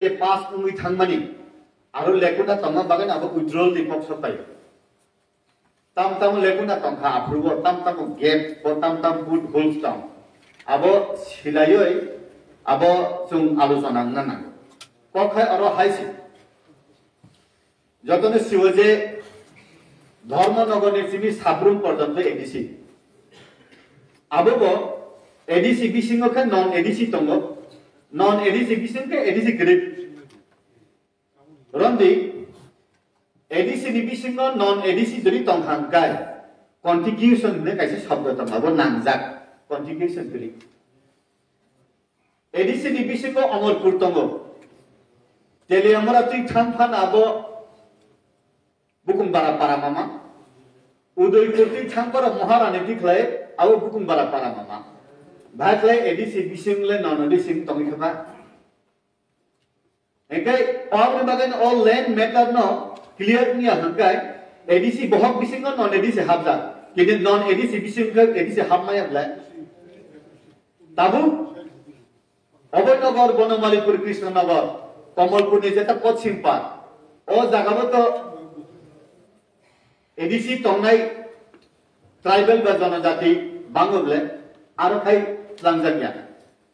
के पास उंगई थांगमानी आरो लेकुना तंगा बागन अब विड्रॉल दिपक सपाय तम तम लेकुना तंखा अप्रूव तम तम गेप को तम तम पुट होल्स तम अब सिलायोय अब जों आलोचना नाना कखाय आरो हाइसि जतने सिवजे धर्मनगर सिमी साब्रुम पर्यंत एडीसी अब एडीसी बिसिंग के नॉन एडीसी तंगो नॉन एडीसी बिसिंग के एडीसी ग्रेड रंदी एडीसी नि बिसिंग नॉन एडीसी जरी तंखांकाय कॉन्टिग्यूशन ने कैसे शब्द तंगाबो नांजाक कॉन्टिग्यूशन करी एडीसी नि बिसिंग अमरपुर तंगो तेले हमरा तुई थांफान आबो बुकुम बारा पारा मामा उदयपुर तुई थांपर महारानी दिखलाय आबो बुकुम बारा पारा मामा भागले एडीसी बिसिंग ले नॉन एडीसी तंगिखबा एकै और बागन all land matter no clear निया हंकाय एडीसी बहुत बिसिंग नॉन एडीसी हाबजा किने नॉन एडीसी बिसिंग एडीसी हाबमाय ब्ला ताबु अभयनगर बनमालीपुर कृष्णनगर कमलपुर नि जेता पश्चिम पार ओ जागाबो तो एडीसी तंगनाय ट्राइबल बा जनजाति बांगोब्ले आरो खाय लांजागिया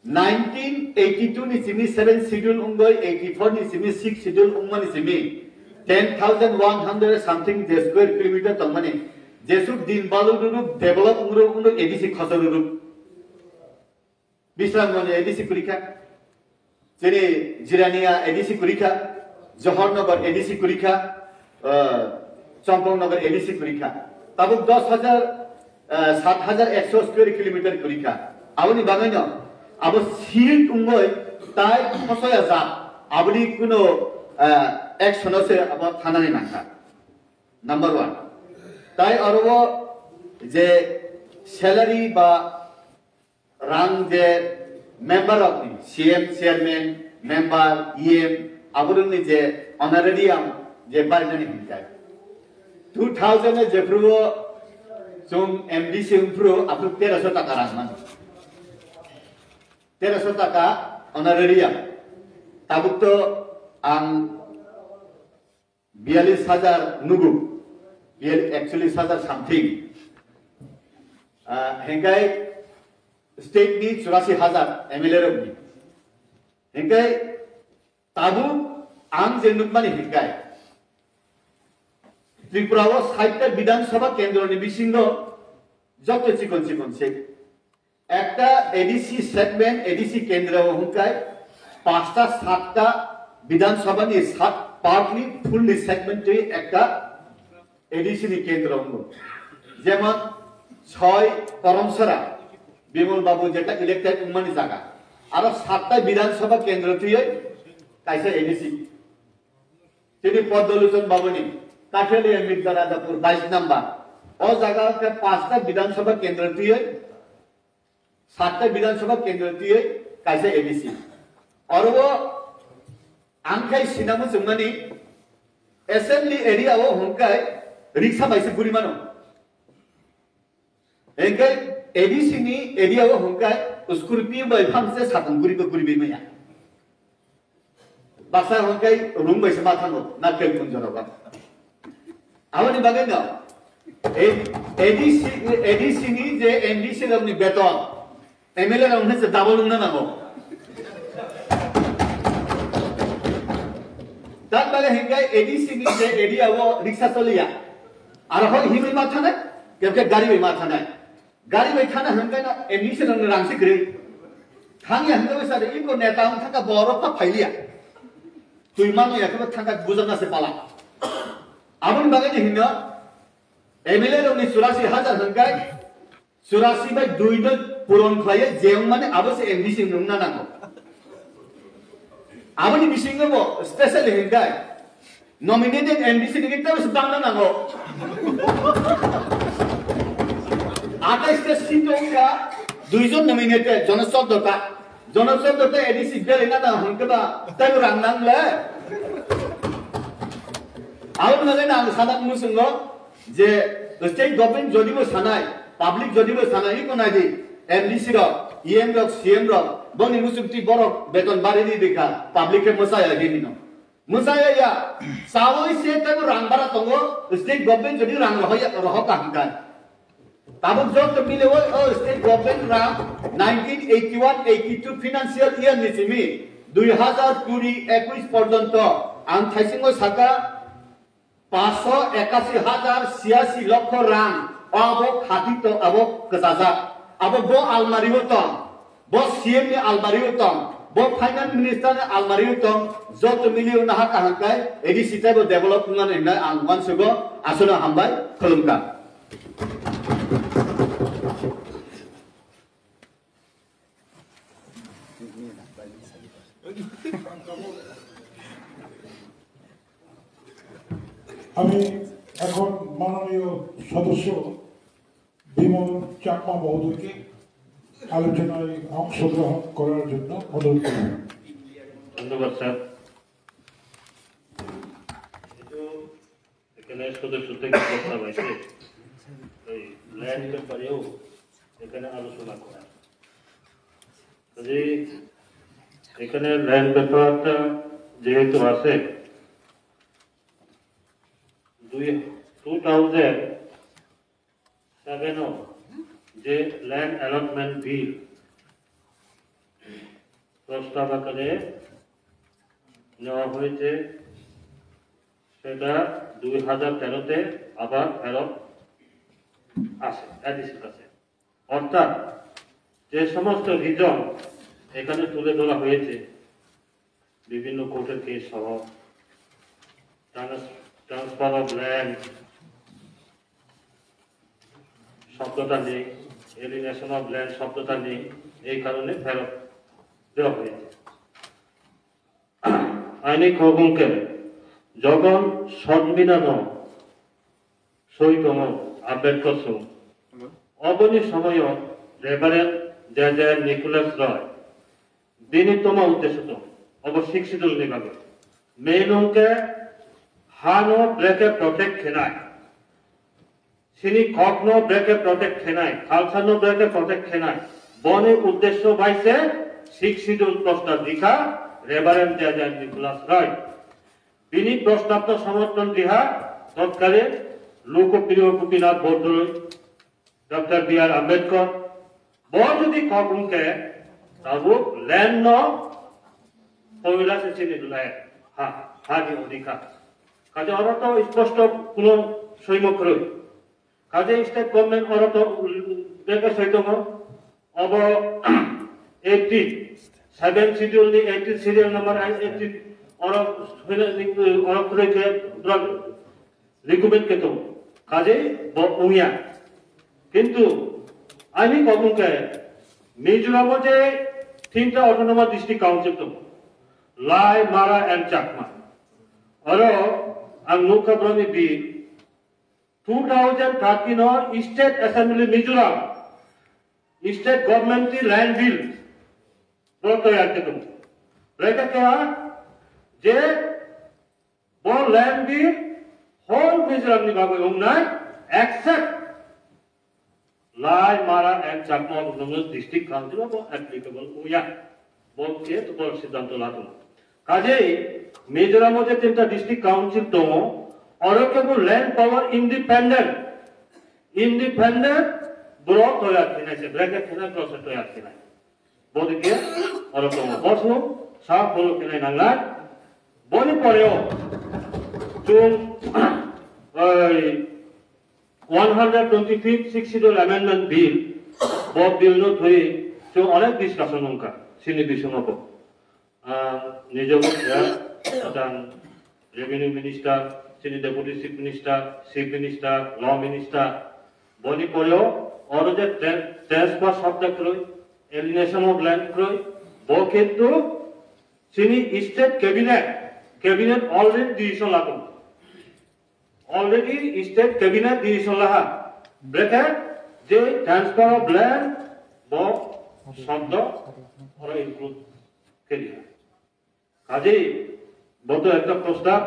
1982 नि सिमी 7 शेड्यूल उंगय 84 नि सिमी 6 शेड्यूल उंगमनि सिमी 10100 समथिंग जे स्क्वायर किलोमीटर तंगमनि जेसु दिन बालु रुप डेभलप उंगरो उंगरो एडीसी खसरु रुप बिश्रामगनि एडीसी कुरिखा जेने जिरानिया एडीसी कुरिखा जहरनगर एडीसी कुरिखा चंपकनगर एडीसी कुरिखा तब 10000 7100 स्क्वायर किलोमीटर कुरिखा आवनि बागाइनो अब सील उंगय ताय फसया जा आबनि कुनो एक्शन से अब थानानि नांखा नंबर 1 ताय अरबो जे सैलरी बा रां जे member of the CM chairman member EM आबुरनि जे ऑनरेरियम जे बारनानि हिंकाय 2000 जेफ्रुबो जों एमडीसी उफ्रु आपु 1300 टाका रांमान 1300 टाका ऑनरेरियम ताबुक तो आं 42000 नुगु एक्चुअली 4000 समथिंग हेंगाय स्टेट नि 84000 एमएलए रबनि हेंगाय ताबु आं जे नुकमानि हेंगाय त्रिपुराव 60 विधानसभा केंद्र नि बिसिंग जत चिकन चिकन से একটা এডিসি সেগমেন্ট এডিসি কেন্দ্র হুকায় 5টা 7টা বিধানসভানি 7 পার্টলি ফুললি সেগমেন্টে একটা এডিসি নি কেন্দ্র হলো যেমন 6 করমসরা বিমল বাবু যেটা ইলেক্টেড উম্মানি জায়গা আর 7টা বিধানসভা কেন্দ্র তুই কাইসা এডিসি তিনি পদ্মলোচন বাবুনি কাঠালিয়া মির্জারাজাপুর 22 নাম্বার ও জায়গাতে 5টা বিধানসভা কেন্দ্র তুই 7টা विधानसभा केंद्र दिए कैसे एडीसी और वो आंखाई सिनामु जुमनी असेंबली एरिया वो होंकाय रिक्शा बाइसे गुरी मानो एंगे एडीसी नी एरिया वो होंकाय स्कॉर्पियो बाइ फाम से सातन गुरी को गुरी बेमया बासा होंकाय रूम बाइसे माथानो ना केल कुंजरबा आवनि बागे न एडीसी नी जे एनडीसी रमनि बेतन एमएलए राउंड से डबल उन्ना नागो दान बाले हेंगाय एडीसी नि जे एरिया वो रिक्शा चलिया आरो हो हिमै माथाने केबके गाड़ी बै माथाने गाड़ी बै थाना हेंगाय ना एमडीसी रंग रांसि ग्रे थांगिया हेंगाय सारे इको नेता हम थाका बरफा फाइलिया तुइ मानो याखबो थाका बुजना से पाला आबन बागे हिंगा एमएलए रंग 84000 हेंगाय 84 बाय 2 न पुरन फ्लाय जें माने आबसे एमडीसी नुना नांगो आबनि बिसिंगबो स्पेशल हेंगाय नॉमिनेटेड एमडीसी निगेटा बस दांना नांगो 28 टा सीटोंगा 2 जन नॉमिनेटेड जनसब्दता एडीसी बेलेना ना हंकबा ताय रां नांगले आउन नगेना आं सादां मुसुंगो जे स्टेट गवर्नमेंट जदिबो सानाय पब्लिक जदिबो सानाय को नायदि एमडीसी रो EM rok CM rok boni musukti borok beton bari ni deka public ke musaya gini no musaya ya sawoi se tago rang bara tongo state government jadi rang roh kahangkan tabuk jok terpilih state government rang 1981-82 financial year ni simi 2020-21 পর্যন্ত আম থাইসিং সাকা 581,086 লক্ষ রাং আবো খাতিত আবো কসাজা আবো বো আলমারি হতম বো CM নি আলমারি হতম বো ফাইনান্স মিনিস্টার নি আলমারি হতম যত মিলিয়ন নাহা কাহাকাই এডি সিটাই বো ডেভেলপমেন্ট না আলমান সুগো আসনা হামবাই খলুমকা আমি এখন মাননীয় সদস্য বিমল চাকমা মহোদয়কে আলোচনায় অংশগ্রহণ করার জন্য অনুরোধ করব। ধন্যবাদ স্যার। এখানে সদস্য থেকে কথা হয়েছে ওই ল্যান্ড ব্যাপারেও এখানে আলোচনা করা এখানে ল্যান্ড ব্যাপারটা যেহেতু আছে 2007 যে ল্যান্ড অ্যালটমেন্ট বিল প্রস্তাব আকারে নেওয়া হয়েছে সেটা 2013-তে আবার ফেরত আসে এডিসির কাছে অর্থাৎ যে সমস্ত রিজন এখানে তুলে ধরা হয়েছে বিভিন্ন কোর্টের কেস সহ ট্রান্সফার অফ ল্যান্ড শব্দটা নেই, এলিনেশন অফ ল্যান্ড শব্দটা নেই, এই কারণে ফেরত দেওয়া হয়েছে। আইনি খবরকে যখন সংবিধান সহিতম আম্বেদকর অবনী সময় রেভারেন্ড জয় নিকোলাস রয় বিনীতম উদ্দেশ্যত অবশিক্ষিত নিভাবে মেইনকে হানো ব্রেকে প্রটেক্ট খেনায় সিনি কখনো ব্রেকে প্রটেক্ট খেনায় খালসানো ব্রেকে প্রটেক্ট খেনায় বনে উদ্দেশ্য বাইছে শিক্ষিত প্রস্তাব দিখা রেভারেন্ড জয় নিকোলাস রয় বিনি প্রস্তাব সমর্থন দিহা তৎকালীন লোকপ্রিয় গোপীনাথ বরদলৈ ডক্টর বি.আর. আম্বেদকর বড় যদি কখনকে তাবো ল্যান্ড পয়লা সে চিনি ল্যান্ড হাজি অধিকার কাজে অরত স্পষ্ট কোন সৈমক রই কাজে স্টেট গভর্নমেন্ট অরত দেখে সৈতম অব 7 শিডিউল নি 18 সিরিয়াল নাম্বার 18 অরব অরব রইকে রিকমেন্ড কেতো কাজে উইয়া কিন্তু আমি কখনকে মিজোরাম যে 3টা অটোনোমাস ডিস্ট্রিক্ট কাউন্সিল তো লাই মারা এন্ড চাকমা और ang nukhabroni bi 2013 no state assembly Mizoram state government ki land bill boto yarte tum reka kya je bo land bill whole Mizoram ni babu umnai except Lai Mara and Chakma autonomous district council of applicable uya both ke to bol siddhanto latum কাজেই মিজোরামে যে 3টা district council তো অরকেবল land পাওয়ার independent Brock হয়ে আছে না bracket থেকে process হয়ে আছে না বদিকে অরকম বসু সব বলো কিনা নাঙ্গা বনি পরেও চুন ওই 125th শিডিউল অ্যামেন্ডমেন্ট বিল বব বিল নো থই তো অনেক ডিসকাশন নঙ্কা সিনি বিষয় revenue minister, senior deputy chief minister, law minister, body polio, or the transfer subject alienation of land croy, boke to senior state cabinet already decision lago. Already state cabinet decision laha. Bracket, they transfer of land, bob, subject, or include Kenya. কাজেই বড় একটা প্রস্তাব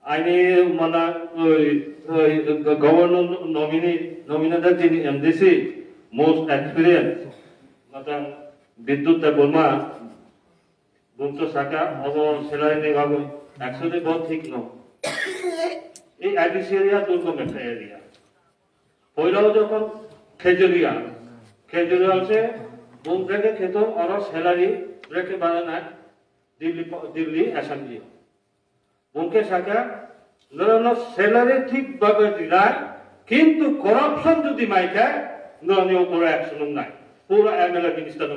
আইনি মানে governor nominated যিনি MDC most experienced Madam Bidut Burma Bunto Saka Obo Selari Nebabu actually both thick no. এই IDC area দুর্গম একটা এরিয়া পয়লাও যখন খেজুরিয়া হচ্ছে বুম থেকে খেত আর স্যালারি রেখে বাড়ে না দিল্লি অ্যাসেম্বলি বুমকে শাখা নরনো স্যালারি ঠিকভাবে দিলায় কিন্তু করাপশন যদি মাইকায় নরনি উপরে অ্যাকশন নাই পুরো এমএলএ মিনিস্টার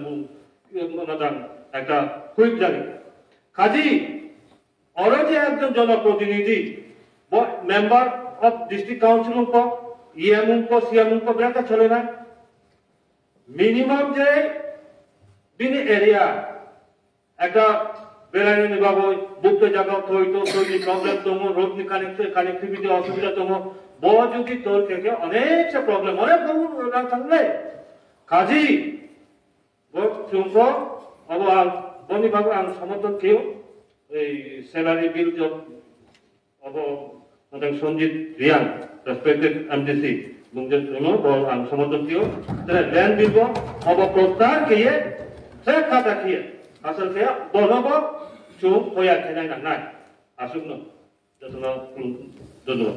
মাদান একটা কুইক জারি কাজী ওরা যে একজন জনপ্রতিনিধি member of district council ko EM ko CM ko berapa chale na minimum je bini area ekta belani ni babo bukte jaga thoito thoini problem tomo road ni connectivity অসুবিধা tomo bo jodi tor থেকে অনেক সে problem অনেক বহু না থাকলে কাজী vote চুম্বো অবহাল বনি বাবু আম সমর্থন কেউ এই salary bill of Madam Sonjit Rian, respected MDC, Bungjan Suno, or Samadon Tio, then land bill of a prostar Kia, Sir Kata Kia, Asal Kia, Bonobo, Chu, Hoya Kenan at night. Asukno, that's not the door.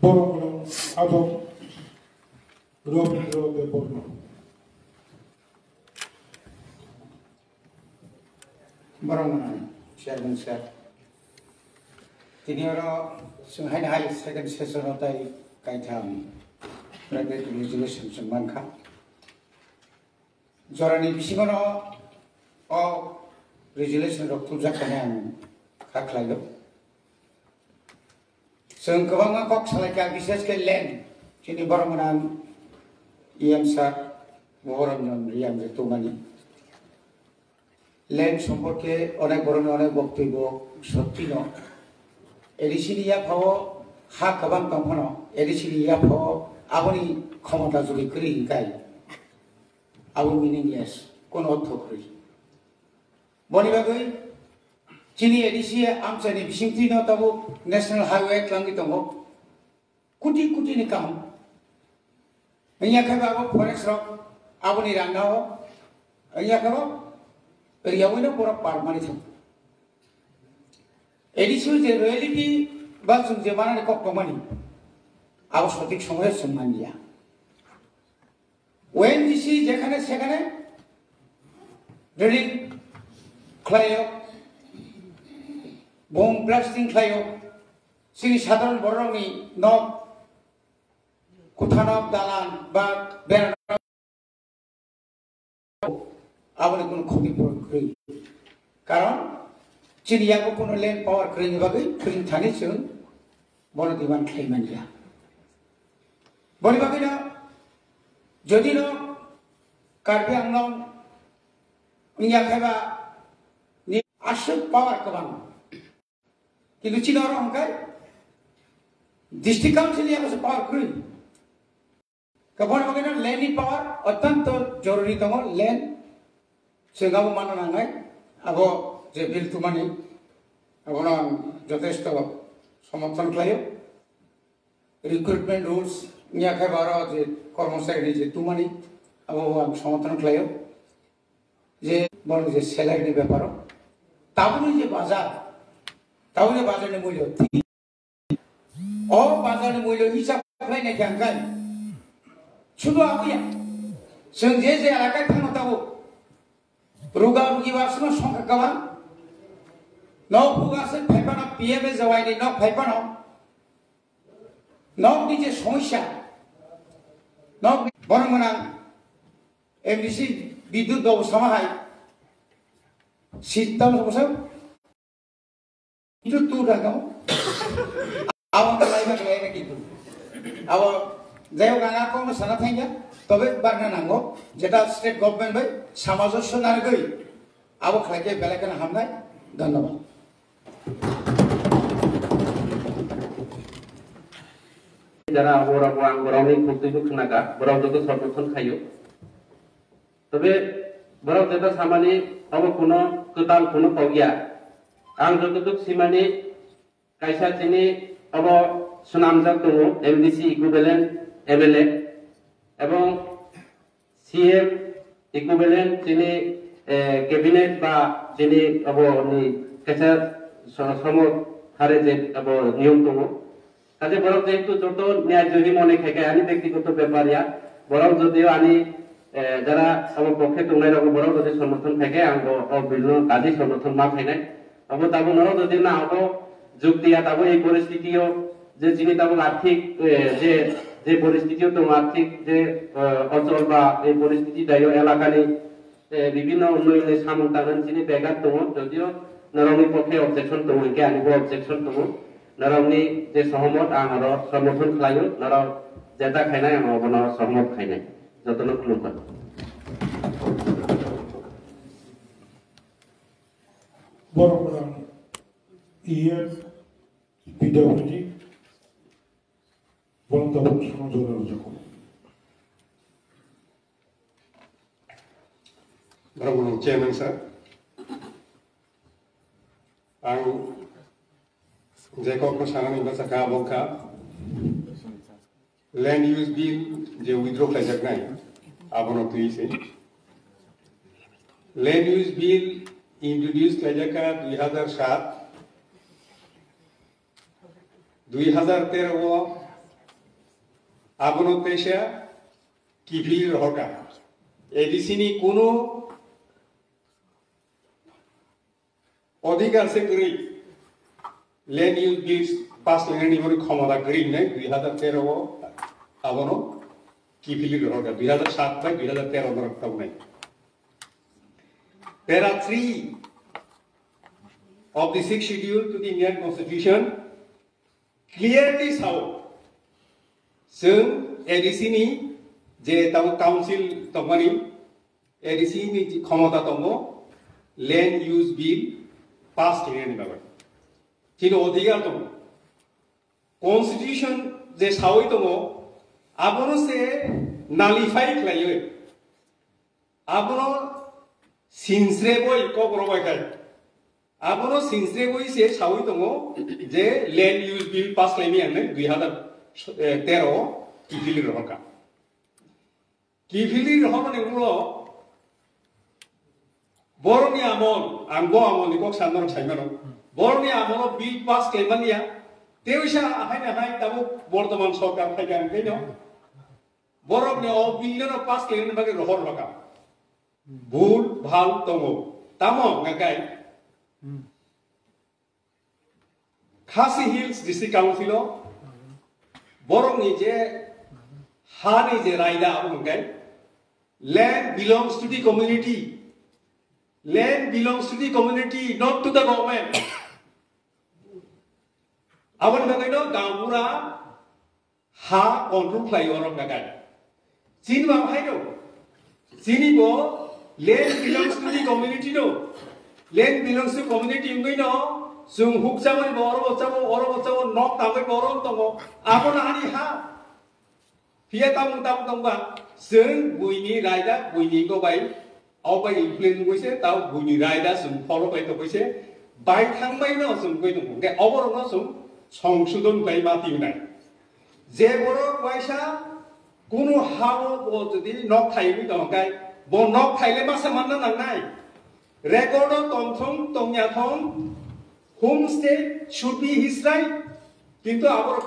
Bono, Adam, Robin, Bono. Barangana, Chairman Sir. Tiniro Sunghain High Second Session of the Kaitam Private Resolution Sumbanka Zorani Bishimono or Resolution of Tujakan Kaklayo Sunkavanga Cox like a business land, Chini Bormanan, EMSA, Warren, Riam, the Tumani. Land সম্পর্কে অনেক বড় অনেক বক্তব্য সত্যি নয় এডিসিলিয়া ভাও হা কবাং কখনো এডিসিলিয়া ভাও আপনি ক্ষমতা যদি করি গাই আবু মিনিংলেস কোন অর্থ করি বনিবাগৈ চিনি এডিসিয়া আমচানি বিসিংতি ন তাবো ন্যাশনাল হাইওয়ে ক্লাঙ্গি দङ কোটি কোটি नि কাম અહીંયા ખાવા ફોરેસ્ટ રોક આપની રાંગાઓ અહીંયા ખાવા Riawino pura parmani tham. Edisu je reality basum je mana ne kok tomani. Aw sotik সময়ে সম্মান দিয়া. When this is যেখানে সেখানে drilling clayo bomb blasting clayo সেই সাধারণ বড়নি নব কোথানব দালান বা বেড়া আপনি কোনো ক্ষতিপূরণ করি কারণ চিনিয়াকে কোনো ল্যান্ড পাওয়ার করে নেবাকে ফিরিং থানে जों বড় দিবান খাইমান দিয়া বলিবাকে না যদি ন কার্বি আংলং ইয়া খাইবা নি আসল পাওয়ার কবাং কিন্তু চিনার অঙ্কায় ডিস্ট্রিক্ট কাউন্সিল ইয়াকে পাওয়ার করি কবন বগে না ল্যান্ড পাওয়ার অত্যন্ত জরুরি দङ ল্যান্ড সেগাবো মানা নাঙাই আবো যে বিল তুমানি আবনা যথেষ্ট সমর্থন খাইও রিক্রুটমেন্ট রুলস নিয়া খাইবার যে কর্মচারী যে তুমানি আবো সমর্থন খাইও যে বড় যে স্যালারি ব্যাপার তাবুনি যে বাজারের মূল্য ও বাজারের মূল্য হিসাব খাই নাকি আঙ্কাই শুধু আবুয়া जों जे এলাকায় থানো তাবো Ruga rugi wasno সংখ্যা কাবা নক ফুগাছে ফাইপানো পিএমএ জওয়াইনি নক ফাইপানো নক নিচে সমস্যা নক বরমনা এমডিসি বিদ্যুৎ ব্যবস্থায় সিস্টেম সমস্যা itu tu dah kamu awak lain lain gitu awak যাই হোক আঙা কম সানা থাইয়া তবে বারনা নাঙ্গো যেটা স্টেট গভর্নমেন্ট ভাই সামঞ্জস্য না গই আবো খাইকে বেলাকেন হামনাই ধন্যবাদ যারা ওরা বরাবরই কর্তৃপক্ষ নাগা বরাব যত সমর্থন খাইও তবে বরাব যত সামানি অব কোনো কোতাল কোনো পগিয়া আং যতটুক সিমানি কাইসা চিনি অব সুনামজাক দङ এমডিসি ইকুইভ্যালেন্ট MLA এবং CM ইকুইভ্যালেন্ট যিনি ক্যাবিনেট বা যিনি অবনি কেসা সমত হারে যে নিয়ম তম কাজে বরং যেহেতু যত ন্যায় যদি মনে খেকে আনি ব্যক্তিগত ব্যাপারিয়া বরং যদিও আনি যারা আমার পক্ষে তোমার বরং যদি সমর্থন থাকে আমি বিভিন্ন কাজে সমর্থন মা খাই নাই তবে তাবো নর যদি না হবো যুক্তিয়া তাবো এই পরিস্থিতিও যে যিনি তাবো আর্থিক যে যে পরিস্থিতিও তো আর্থিক যে অঞ্চল বা এই পরিস্থিতি দায় এলাকানি বিভিন্ন উন্নয়নের সামন তাগন যিনি বেগার দম যদিও নরমনি পক্ষে অবজেকশন দম কে আনিব অবজেকশন দম নরমনি যে সহমত আমার সমর্থন খাইও নর যেটা খাইনাই আমার অবন সহমত খাইনাই যতন খুলুম বরং PWD voluntario sono giorno Honorable Chairman, sir. Ang Jacob Sanani Basaka Boka Land Use Bill je withdraw kajak nai abono tuise Land Use Bill introduced kajaka 2007 2013 abono tesha kivir hoka edisini kono অধিকার সে করি land use বিলস pass Lenny বড় ক্ষমতা করি নাই 2013 আবনো কি ফিলি রহকা 2007 by 2013 রক্তাব নাই Para 3 of the 6th schedule to the Indian Constitution clearly saw जों ADC नि जे ताव काउन्सिल तमनि ADC नि क्षमता दङ ল্যান্ড ইউজ বিল পাস কিনে বাবা কিন্তু অধিকার দङ কনস্টিটিউশন যে সাওই দङ আবনো সে নালিফাই খাইयो আবনো সিনস্রে বই কবরবাই খাই আবনো সিনস্রে বই সে সাওই দङ যে ল্যান্ড ইউজ বিল পাস খাইমি আনে 2013 কিফিলি রহকা কিফিলি রহমানে গুলো বরনি আমল আঙ্গো আমল নিকক সান্দর ছাইমানো বরনি আমল বিল পাস কেমানিয়া তেউসা আহাইনা হাই তাবো বর্তমান সরকার থেকে আনকেনো বরনি ও বিলনো পাস কেন বাগে রহর বাকা ভুল ভাল দङ তামো গাগাই খাসি হিলস ডিস্ট্রিক্ট কাউন্সিল বরনি যে হানি যে রায়দা গাই land belongs to the community Land belongs to the community, not to the government. Awan bagaino gamura ha control play orang bagai. Sini bang hai no. Sini bo land belongs to the community no. Land belongs to community ngai no. Sung huk samai bo oro bo nok tamai bo oro tongo. Awan hani ha. Pia tam ba. Sung buini raida buini go bai. Ao bay influence koise tao buni raida sum follow bai to koise bai thangbai no sum koi dong ke obor no sum সংশোধন bai mati nai je boro waisa kono hawo bo jodi nok thaimi dong kai bo nok thaile ma samanna nang nai record tomthong tongya thong homestay should be his right kintu abor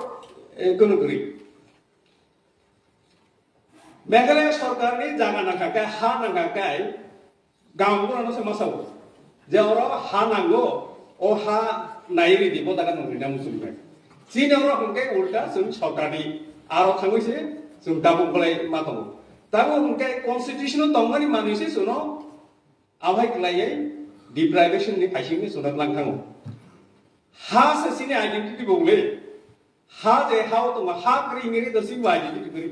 kono kori Meghalaya সরকারনি জায়গা নাকাকায় হা নাকাকায় গাঁওগুলো সমাসাও যে ওরা হা নাঙ্গো ও হা নাইরি দিব তাকা নরিনা মুসলিম চীন ওরা হংকে উল্টা जों সরকারনি আরো থাঙ্গইছে जों দাবো বলাই মাথাও দাবো হংকে কনস্টিটিউশনাল দংমানি মানিছে সুনো আভাই ক্লাইয়ে ডিপ্রাইভেশন नि फाइसिंनि सुना लांथाङो हा सेसिनि आइडेन्टिटी बगले हा जे हाव दङ हा ग्रिंगिरि दसि आइडेन्टिटी करि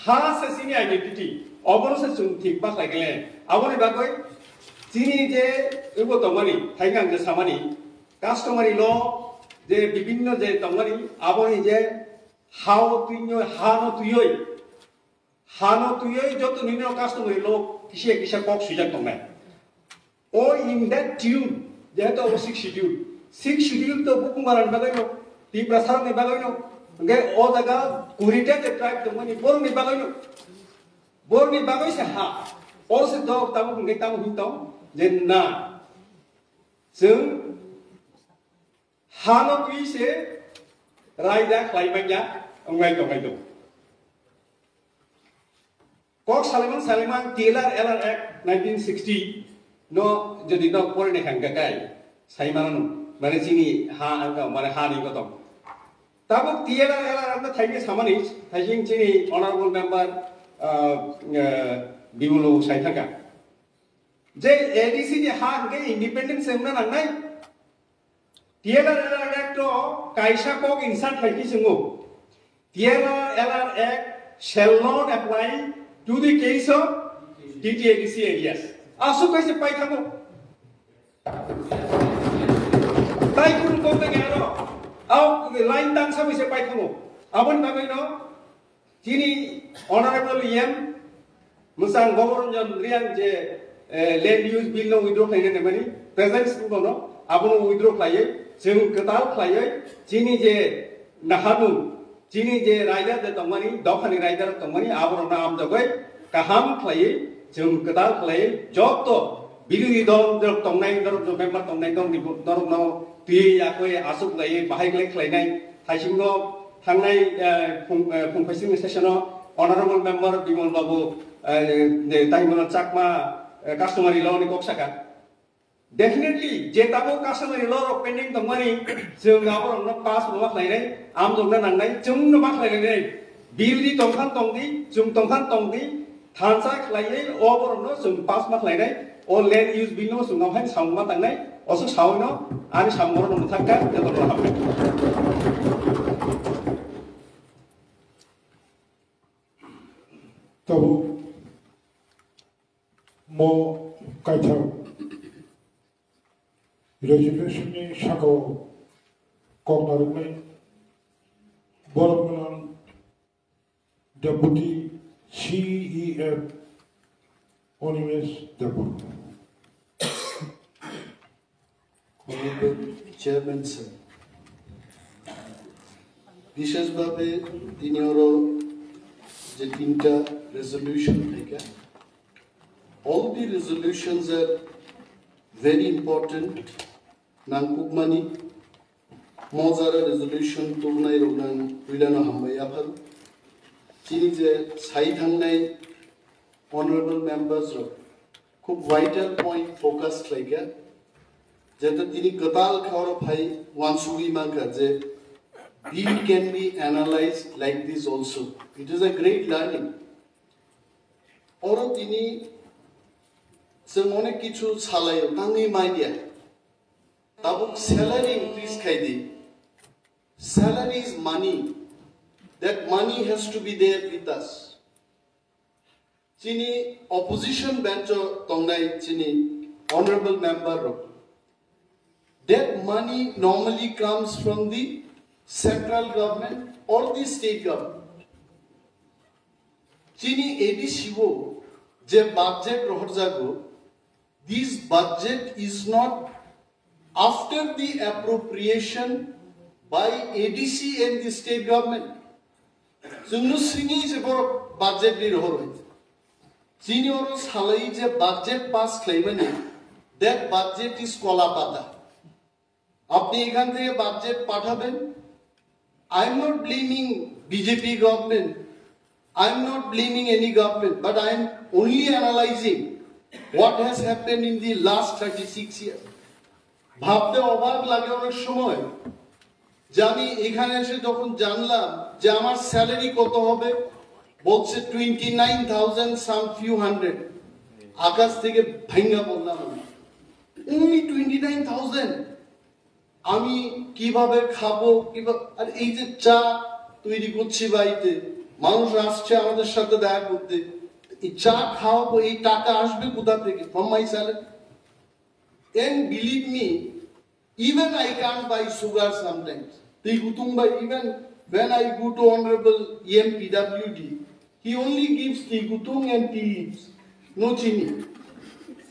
ha se sini identity obor se sung thik ba khai gele aboni bagoi chini je ebo tomani thaigang je samani customary law je bibinno je tomani aboni je how tuinyo ha no tuyoi joto nino customary law kisha kok sujak tomai o in that tune je to 6 schedule to bukum maran bagoi no ti prasarang ni bagoi no Oke, oh daga kurita the tribe tungani borong ni bagai se ha, or se dog tamu ngai tamu hitong jen na, sung hano kui se raida klaimanya ongai tu. Kok Saliman TLR Act 1960 no jadi no pore ne hangga kai saimanan mane sini ha angka mane ha ni kotong. Tabuk TLR Act thaike samani thaising sini honorable member Bimulo Saithaka. Je ADC ni ha ke independent semna nangai TLR Act to kaisa kok insan thaiki sungu. TLR Act shall not apply to the case of TTADC areas. Asu kaise pai thamu. Tai kun ko te gero. Au line tang sa se pai thamu. Abon bagai no. Sini honorable EM Musang Goboronjon Riang je land use bill no withdraw khaine ne mani presence ko no abon withdraw khaye sing ketal khaye sini je nahanu Cini je raja de tomani, dokhani raja de tomani, abor na am jagai kaham khlai, jum ketal khlai, job to biru dom de tomnai dor jo member tomnai dom dor no pi ya koi asuk lai bahai khlai nai, thaising no thangnai phung phaisim session honorable member Bimol Babu taimon chakma customary law ni koksaka. Definitely, jetabo customary law pending tomani, jung abor no pass no khlai nai. Am dong nan nai chung no mak lai nei bill di tong khan tong di chung tong khan tong di than sa khlai nei over no chung pass mak lai nei o land use bill no chung ngam han sang ma tang nei o su saw no ani sam mor no thak ka te do ha tabu mo kaita resolution ni shako kong narumai Boromon Deputy CEF Onimes Debor. Honorable Chairman sir, বিশেষভাবে তিনিও যে তিনটা resolution থেকে all the resolutions are very important nangkukmani Mozara resolution tulnai ronan wilano hamaya phal chini je sai thangnai honorable members ro khub vital point focus laika jeta tini katal khawar phai wansugi manga je bill can be analyzed like this also. It is a great learning. Oro tini semone kichu chalayo tangi maidia tabuk salary increase khaidi. Salary is money. That money has to be there with us. Chini opposition bench tongnai chini honorable member ro. That money normally comes from the central government or the state government. Chini ADCO je budget rohorjago. This budget is not after the appropriation by ADC and the state government. Sunu singi je bor budget ni rohor hoy. Chini oro salai je budget pass claimani. That budget is kolapata. Apni ekhan theke budget pathaben. I am not blaming BJP government. I am not blaming any government, but I am only analyzing what has happened in the last 36 years. ভাবতে অবাক লাগে অনেক সময় যে আমি এখানে এসে যখন জানলাম যে আমার স্যালারি কত হবে বলছে 29,000 some few hundred আকাশ থেকে ভাঙা পড়লাম only 29,000 আমি কিভাবে খাবো কিভাবে আর এই যে চা তৈরি করছি বাড়িতে মানুষ আসছে আমাদের সাথে দেখা করতে এই চা খাওয়াবো এই টাকা আসবে কোথা থেকে from my salary. And believe me, even I can't buy sugar sometimes. Even when I go to Honorable EMPWD, he only gives tea gutung and tea leaves, no chini.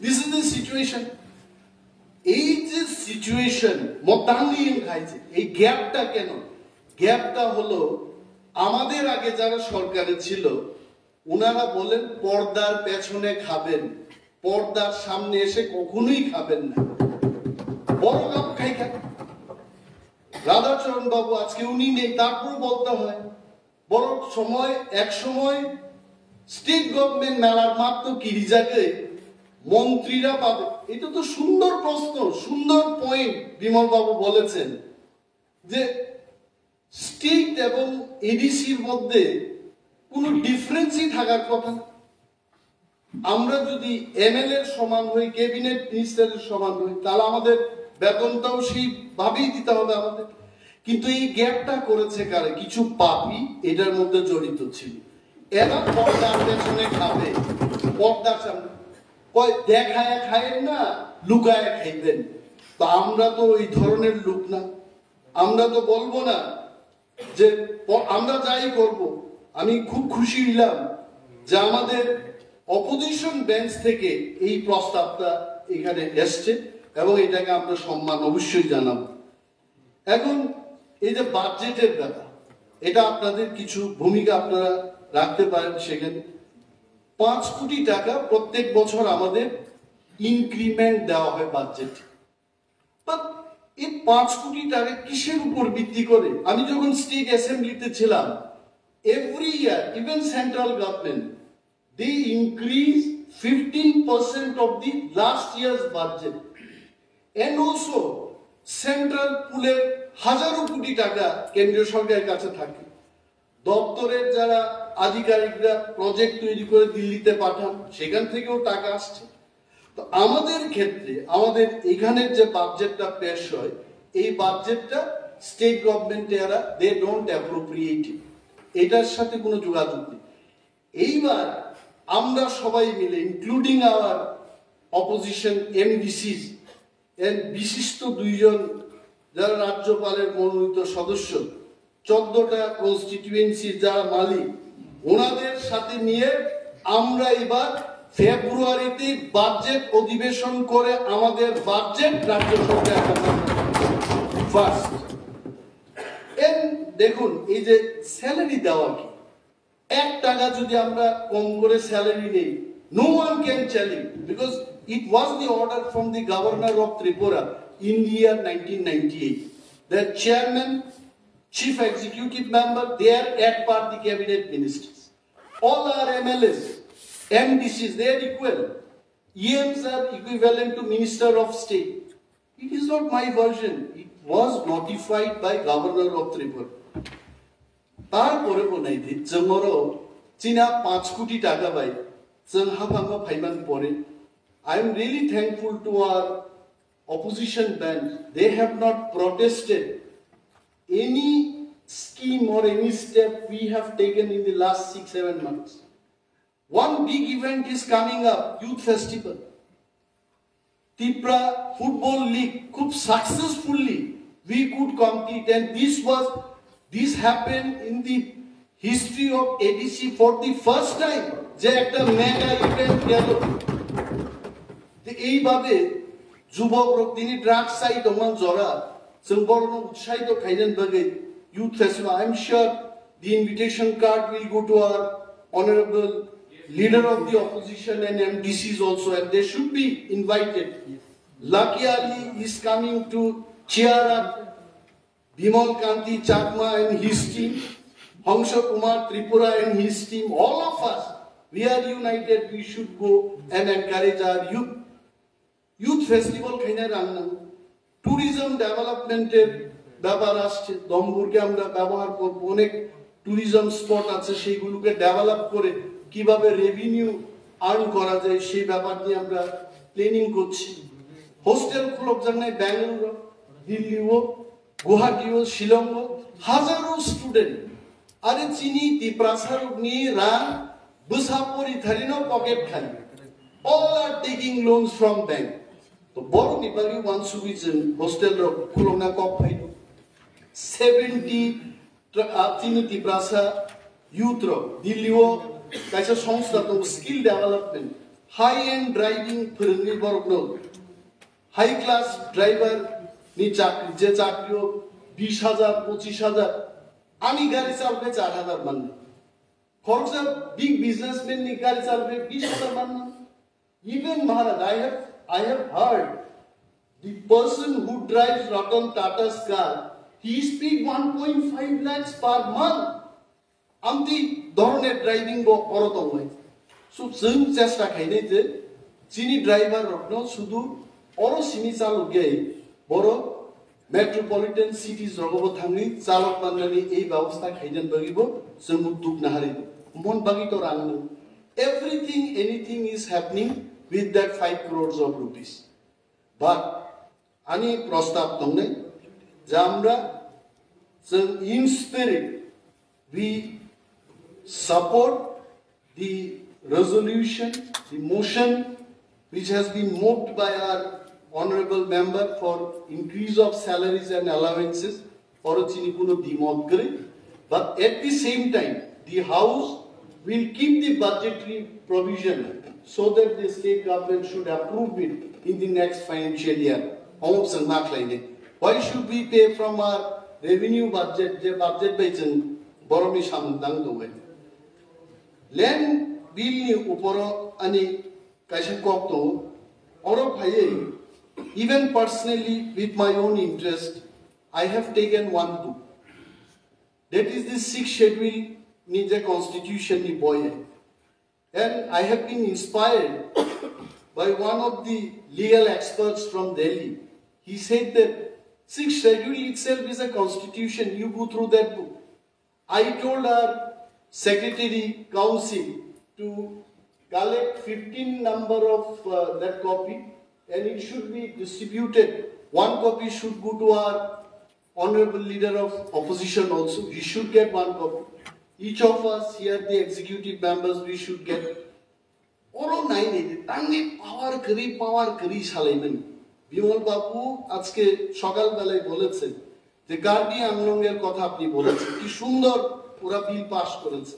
This is the situation. Age situation, motangi in khaise. A gap ta keno. গ্যাপটা হলো আমাদের আগে যারা সরকারে ছিল ওনারা বলেন পর্দার পেছনে খাবেন, পর্দার সামনে এসে কখনোই খাবেন না। বড় কাপ খাই খান। রাধাচরণ বাবু আজকে উনি নেই, তারপর বলতে হয় বড় সময় এক সময় স্টেট গভর্নমেন্ট মেলার মাত্র কিরি জায়গায় মন্ত্রীরা পাবে। এটা তো সুন্দর প্রশ্ন, সুন্দর পয়েন্ট বিমল বাবু বলেছেন যে স্টেট এবং এডিসির মধ্যে কোনো ডিফারেন্সই থাকার কথা না। আমরা যদি এমএলএ এর সমান হই, ক্যাবিনেট মিনিস্টারের সমান হই, তাহলে আমাদের বেতনটাও সেইভাবেই দিতে হবে আমাদের। কিন্তু এই গ্যাপটা করেছে কারে? কিছু পাপি এটার মধ্যে জড়িত ছিল। এরা পর্দার পেছনে খাবে, পর্দার সামনে কয় দেখায় খায়েন না, লুকায় খাইবেন। তো আমরা তো ওই ধরনের লোক না। আমরা তো বলবো না যে আমরা যাই করব। আমি খুব খুশি হইলাম যে আমাদের অপোজিশন বেঞ্চ থেকে এই প্রস্তাবটা এখানে এসছে এবং এটাকে আমরা সম্মান অবশ্যই জানাবো। এখন এই যে বাজেটের ব্যাপার, এটা আপনাদের কিছু ভূমিকা আপনারা রাখতে পারেন। সেখানে 5 কোটি টাকা প্রত্যেক বছর আমাদের ইনক্রিমেন্ট দেওয়া হয় বাজেট। এই 5 কোটি টাকা কিসের উপর ভিত্তি করে? আমি যখন স্টেট অ্যাসেম্বলিতে ছিলাম, every year, even central government, they increase 15% of the last year's budget. And also, central পুলের হাজারো কোটি টাকা কেন্দ্রীয় সরকারের কাছে থাকে। দপ্তরের যারা আধিকারিকরা প্রজেক্ট তৈরি করে দিল্লিতে পাঠান, সেখান থেকেও টাকা আসছে। তো আমাদের ক্ষেত্রে আমাদের এখানের যে বাজেটটা পেশ হয়, এই বাজেটটা স্টেট গভর্নমেন্টে এরা দে ডোন্ট অ্যাপ্রোপ্রিয়েট, এটার সাথে কোনো যোগাযোগ নেই। এইবার আমরা সবাই মিলে ইনক্লুডিং আওয়ার অপোজিশন এমডিসিস এর বিশিষ্ট 2 জন যারা রাজ্যপালের মনোনীত সদস্য, 14টা কনস্টিটিউয়েন্সির যারা মালিক, ওনাদের সাথে নিয়ে আমরা এবার ফেব্রুয়ারিতে বাজেট অধিবেশন করে আমাদের বাজেট রাজ্য সরকার ফার্স্ট। দেখুন এই যে স্যালারি দেওয়া কি, 1 টাকা যদি আমরা কম করে স্যালারি নেই, no one can challenge, because it was the order from the governor of Tripura in the year 1998. The chairman, chief executive member, they are at par the cabinet ministers. All our MLAs, MDCs, they are equal. EMs are equivalent to minister of state. It is not my version. It was notified by governor of Tripura. তারপরে বনাই দি जोंरो চিনা 5 কোটি টাকা পাই जों हाबांगा फाइमान परे। I am really thankful to our opposition bench. They have not protested any scheme or any step we have taken in the last 6-7 months. One big event is coming up, Youth Festival. Tripura Football League, खूब successfully we could compete, and this happened in the history of ADC for the first time. যে একটা mega event গেল। এইভাবে যুবক তিনি drug side Oman জরা जों বড় উৎসাহিত খাইলেন বাগে youth festival. I am sure the invitation card will go to our honorable leader of the opposition and MDCs also, and they should be invited. Lucky Ali is coming to cheer up Bimal Kanti Chakma and his team, Hangsha Kumar Tripura and his team. All of us, we are united. We should go and encourage our youth. Youth festival খাইনা রান্না, tourism development এর ব্যাপার আসছে। দমপুরকে আমরা ব্যবহার করব, অনেক tourism spot আছে, সেইগুলোকে ডেভেলপ করে কিভাবে রেভিনিউ আর্ন করা যায় সেই ব্যাপার নিয়ে আমরা প্ল্যানিং করছি। হোস্টেল খুলক জানাই ব্যাঙ্গালোর, দিল্লিও, গুয়াহাটিও, শিলং, হাজারো স্টুডেন্ট আরে চিনি তিপ্রাসার নিয়ে রান বুসাপুরি থারিনো পকেট খালি। All are taking loans from bank. তো বড় বিভাগে ওয়ান সুবিজন হোস্টেল খুলনা কপ ফাইল 70 চিনি তিপ্রাসা ইউথ দিল্লিও কাইসা সংস্থা তো স্কিল ডেভেলপমেন্ট হাই এন্ড ড্রাইভিং ফ্রেন্ডলি বড় হাই ক্লাস ড্রাইভার নি চাকরি যে চাকরিও 20,000 25,000 আমি গাড়ি চালবে 4,000 মান খরচা বিগ বিজনেসম্যান নি গাড়ি চালবে 20,000 মান even Maharaj I have heard the person who drives Ratan Tata's car he is paid 1.5 lakhs per month amti ধরনের ড্রাইভিং করত হয় সো जों চেষ্টা খাইনে যে চিনি ড্রাইভার রত্ন শুধু অর সিনি চালকে বড় মেট্রোপলিটন সিটি জগব থাঙ্গি চালক বান্নানি এই ব্যবস্থা খাইদেন বাগিব जों উদ্যোগ নাহারি মন বাগি তো রান্না everything anything is happening with that 5 crores of rupees but ani প্রস্তাব তংনে যে আমরা जों in spirit we support the resolution the motion which has been moved by our honorable member for increase of salaries and allowances for chini kuno dimot kare but at the same time the house will keep the budgetary provision so that the state government should approve it in the next financial year why should we pay from our revenue budget the budget by chen boromi samdang do land bill ni uporo ani kaisa kokto oro bhaye even personally with my own interest I have taken one book that is the 6th schedule ni the constitution ni boy and I have been inspired by one of the legal experts from Delhi he said that 6th schedule itself is a constitution you go through that book I told our secretary council to collect 15 number of that copy and it should be distributed. One copy should go to our honorable leader of opposition also. He should get one copy. Each of us here, the executive members, we should get. Oro nine tangi power kari salaimen. Bimal babu আজকে সকাল বেলায় বলেছেন যে গার্ডি আংলংয়ের কথা আপনি বলেছেন কি সুন্দর ওরা বিল পাস করেছে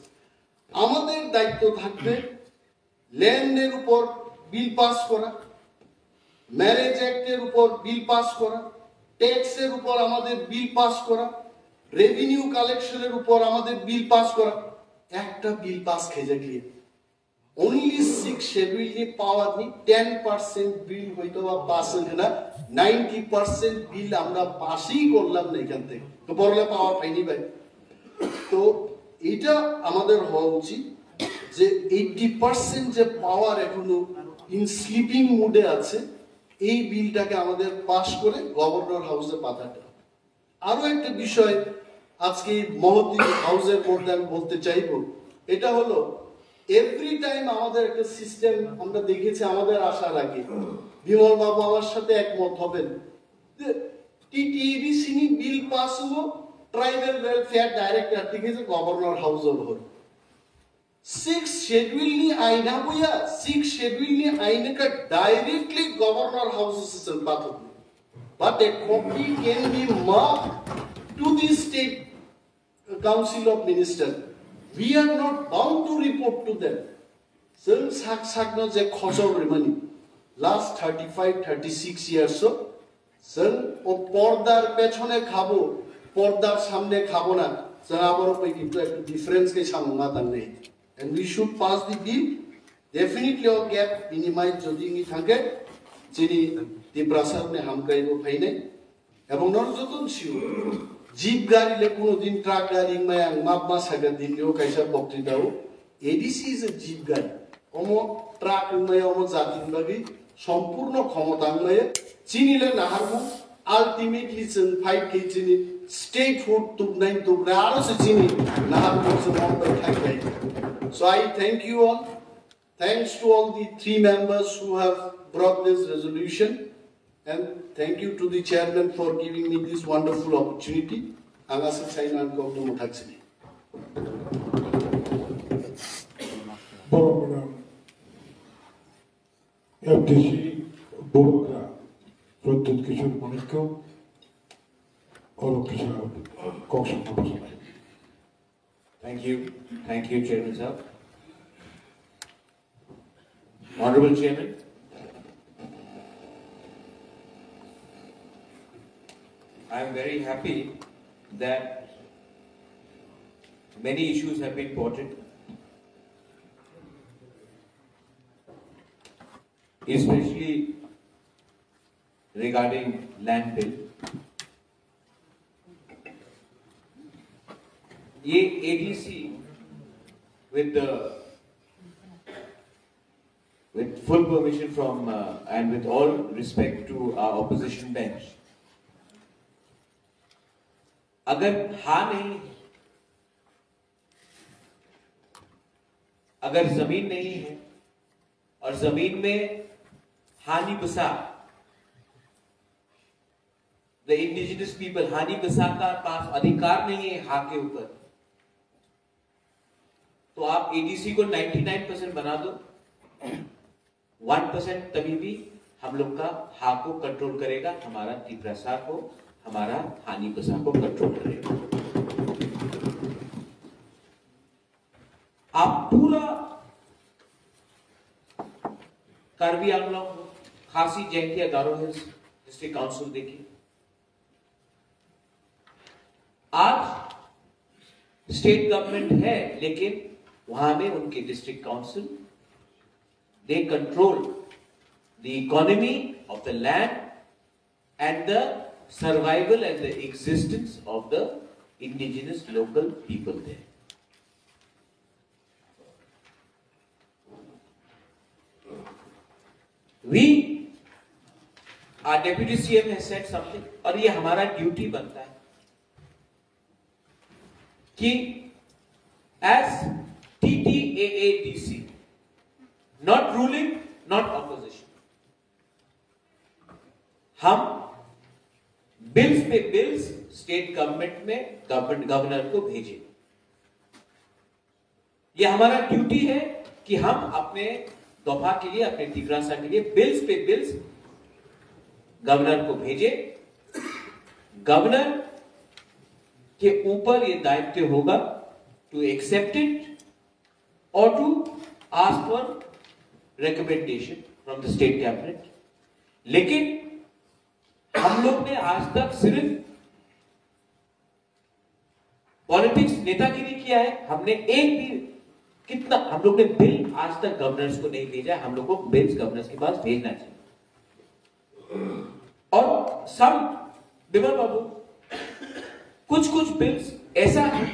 আমাদের দায়িত্ব থাকবে ল্যান্ডের উপর বিল পাস করা ম্যারেজ অ্যাক্টের উপর বিল পাস করা ট্যাক্সের উপর আমাদের বিল পাস করা রেভিনিউ কালেকশনের উপর আমাদের বিল পাস করা একটা বিল পাস খেয়ে গিয়ে only 6 schedule ni power ni 10% bill হয়তো বা পাস হইছে না 90% বিল আমরা পাসই করলাম না এখান থেকে তো বড়লে পাওয়ার পাইনি ভাই তো এটা আমাদের হওয়া উচিত যে 80% যে পাওয়ার এখনো ইন স্লিপিং মুডে আছে এই বিলটাকে আমাদের পাস করে গভর্নর হাউসে পাঠাতে হবে আরো একটা বিষয় আজকে মহতি হাউসের মধ্যে আমি বলতে চাইবো এটা হলো এভরি টাইম আমাদের একটা সিস্টেম আমরা দেখেছি আমাদের আশার আগে বিমল বাবু আমার সাথে একমত হবেন টিটিইডিসি নি বিল পাস হলো ট্রাইবাল ওয়েলফেয়ার ডাইরেক্টর থেকে যে গভর্নর হাউস হল 6 schedule ni aina boya 6 schedule ni aina ka directly governor house se baat but a copy can be marked to the state council of ministers we are not bound to report to them जों sakno je khosor remani last 35-36 years so जों o pordar pechone khabo pordar samne khabo na जों abaro koi kintu ekটু difference ke samadan nei and we should pass the bill definitely or gap minimize jodi ni thake jini tiprasar ne hamkaibo phaine ebong norjoton siu jeep गाड़ी ले कोनो दिन truck गाड़ी में आंग माप मा सागा दिन लियो कैसा बक्ति दाओ एडीसी इज अ जीप गाड़ी ओमो ट्रक में ओमो जातिन बागी संपूर्ण क्षमता में चिनिले नाहारमु अल्टीमेटली जों फाइट के चिनि स्टेट फूड तुबनाय तुबना आरो से चिनि नाहारमु से मत थाखाय so I thank you all thanks to all the 3 members who have brought this resolution and thank you to the chairman for giving me this wonderful opportunity. Angasa Chainan Kokno Mutaksini. Borogram FDC Borogram Protet Kishore Monikko Olo Kishore Koksham Mabasana. Thank you, Chairman Sir. Honorable Chairman, I am very happy that many issues have been ported, especially regarding land bill. ये ADC with full permission from and with all respect to our opposition bench, अगर हाँ नहीं है, अगर जमीन नहीं है और जमीन में हानि बसा, द इंडिजिनस पीपल, हानि बसा का पास अधिकार नहीं है हा के ऊपर, तो आप एडीसी को 99% बना दो, 1% तभी भी हम लोग का हा को कंट्रोल करेगा, हमारा तिप्रसा को, हमारा हानि बसा को कंट्रोल करेगा। आप पूरा Karbi Anglong, Khasi, Jaintia, Garo hills district council देखिए, आज स्टेट गवर्नमेंट है लेकिन वहां में उनके district council, they control the economy of the land and the survival and the existence of the indigenous local people there. our deputy CM has said something, और ये हमारा ड्यूटी बनता है कि as TTAADC, not ruling, not opposition, हम bills पे bills state government में governor को भेजें। ये हमारा ड्यूटी है कि हम अपने दफा के लिए, अपने तिग्रासा के लिए बिल्स पे बिल्स गवर्नर को भेजे। गवर्नर के ऊपर ये दायित्व होगा टू एक्सेप्ट इट और to ask for recommendation from the state cabinet. लेकिन हम लोग ने आज तक सिर्फ पॉलिटिक्स, नेतागिरी किया है। हमने एक भी, कितना हम लोग ने बिल आज तक गवर्नर्स को नहीं भेजा। हम लोग को बिल्स गवर्नर्स के पास भेजना चाहिए। और सब विमल बाबू, कुछ बिल्स ऐसा है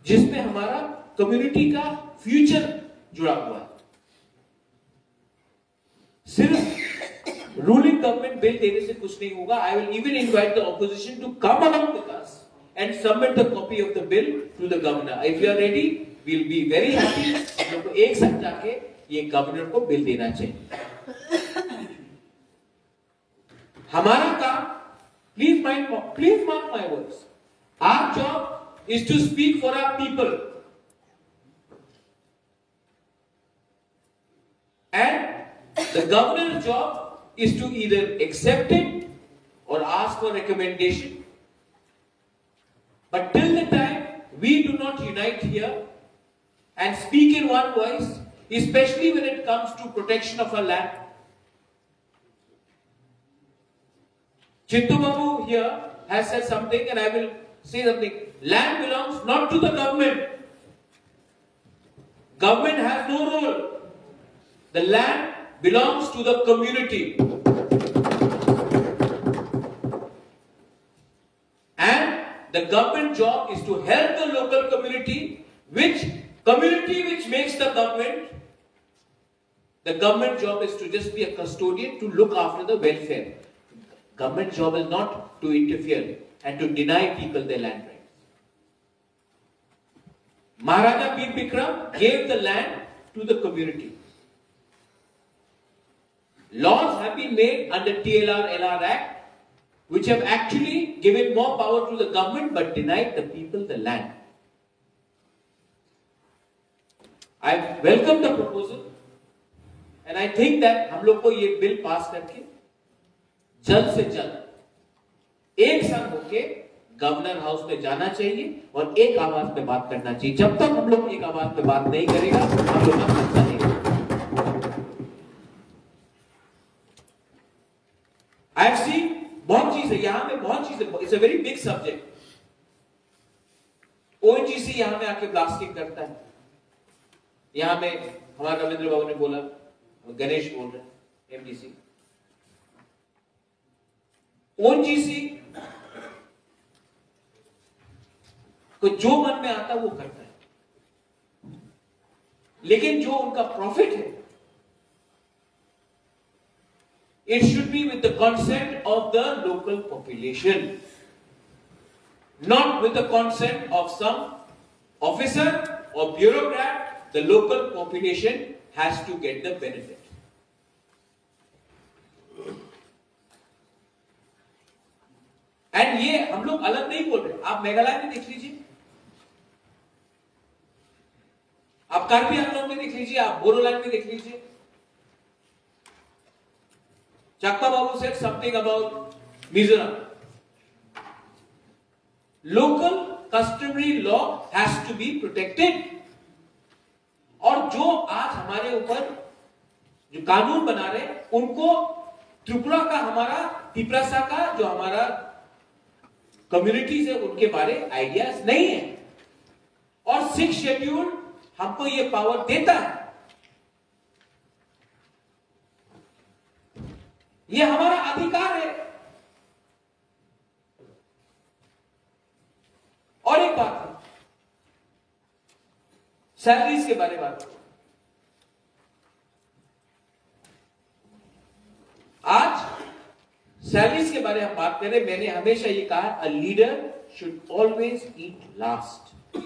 जिसमें हमारा कम्युनिटी का फ्यूचर जुड़ा हुआ है। सिर्फ रूलिंग गवर्नमेंट बिल देने से कुछ नहीं होगा। I will even invite the opposition to come along with us and submit the copy of the bill to the governor. If you are ready, we will be very happy. हम लोग को एक साथ जाके ये गवर्नर को bill देना चाहिए। हमारा काम, please mark my words, our job is to speak for our people and the governor job is to either accept it or ask for recommendation. But till the time we do not unite here and speak in one voice, especially when it comes to protection of our land. Chintu Babu here has said something, and I will say something. Land belongs not to the government. Government has no role. The land belongs to the community. And the government job is to help the local community, which makes the government. The government job is to just be a custodian, to look after the welfare. Government job is not to interfere and to deny people their land rights. Maharaja Bir Bikram gave the land to the community. Laws have been made under TLR-LR Act, which have actually given more power to the government but denied the people the land. I welcome the proposal and I think that हम लोग को ये bill pass करके जल्द से जल्द एक साथ होके गवर्नर हाउस पे जाना चाहिए और एक आवाज पे बात करना चाहिए। जब तक हम लोग एक आवाज पे बात नहीं करेगा, हम लोग का फैसला नहीं करेगा। I have seen बहुत चीजें, यहां में बहुत चीजें, it's a very big subject. ONGC MDC यहां में आके ब्लास्टिंग करता है। यहां में हमारा रविंद्र बाबू ने बोला, गणेश बोल रहे हैं एमडीसी, ओएनजीसी को जो मन में आता वो करता है, लेकिन जो उनका प्रॉफिट है, it should be with the consent of the local population, not with the consent of some officer or bureaucrat. The local population has to get the benefit. And ये हम लोग अलग नहीं बोल रहे, आप मेघालय में देख लीजिए, आप कार्बी आंगलों में देख लीजिए, आप बोरोलैंड में देख लीजिए। Chakma Babu said something about Mizoram. Local customary law has to be protected. और जो आज हमारे ऊपर जो कानून बना रहे उनको त्रिपुरा का, हमारा तिपरासा का जो हमारा कम्युनिटीज है उनके बारे आइडियाज नहीं है। और 6 शेड्यूल हमको ये पावर देता है, ये हमारा अधिकार है। और एक बात है, सैलरीज के बारे में बात, आज सैलरीज के बारे में हम बात करें। मैंने हमेशा ये कहा, a leader should always eat last,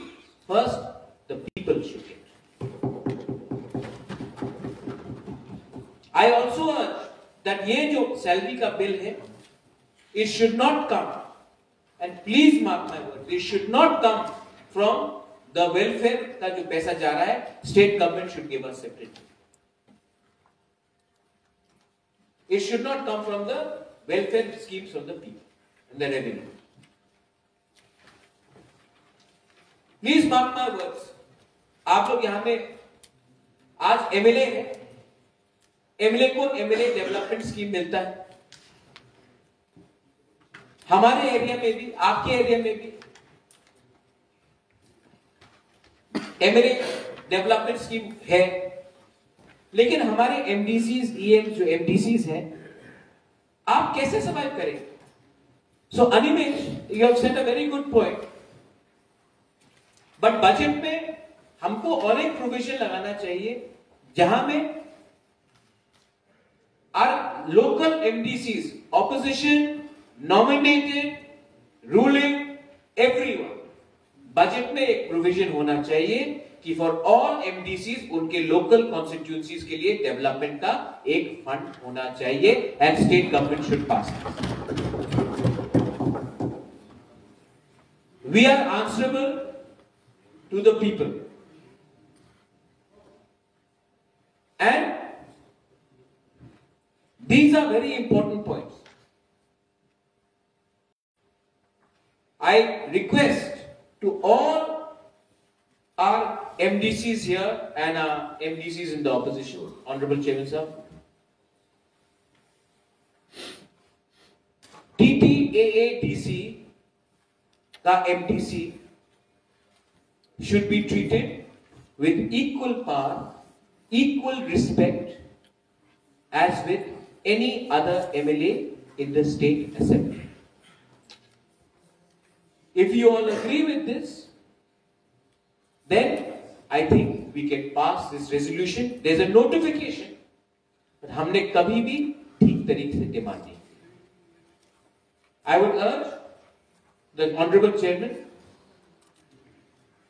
first the people should eat. I also अर्ज that ये जो सैलरी का बिल है, it should not come, and please mark my word, it should not come from the welfare का जो पैसा जा रहा है, state government should give us separately. It should not come from the welfare schemes of the people and the revenue. Please mark my words. आप लोग यहां में आज एमएलए है, एमएलए को एमएलए डेवलपमेंट स्कीम मिलता है। हमारे एरिया में भी, आपके एरिया में भी एमएलए डेवलपमेंट स्कीम है, लेकिन हमारे एमडीसीज, ईएम जो एमडीसीज हैं, आप कैसे सर्वाइव करेंगे? So Animesh, you have set a very good point, but budget में हमको और एक प्रोविजन लगाना चाहिए जहां में our local MDCs, opposition, nominated, ruling, everyone, budget में एक प्रोविजन होना चाहिए कि फॉर ऑल MDCs उनके लोकल कॉन्स्टिट्यूएंसीज के लिए डेवलपमेंट का एक फंड होना चाहिए, and state government should pass. We are answerable to the people, and these are very important points. I request to all our MDCs here and our MDCs in the opposition, Honorable Chairman Sir, TTAADC का MDC should be treated with equal power, equal respect as with any other MLA in the state assembly. If you all agree with this, then I think we can pass this resolution. There's a notification, but हमने कभी भी ठीक तरीके से demand नहीं। I would urge the Honorable Chairman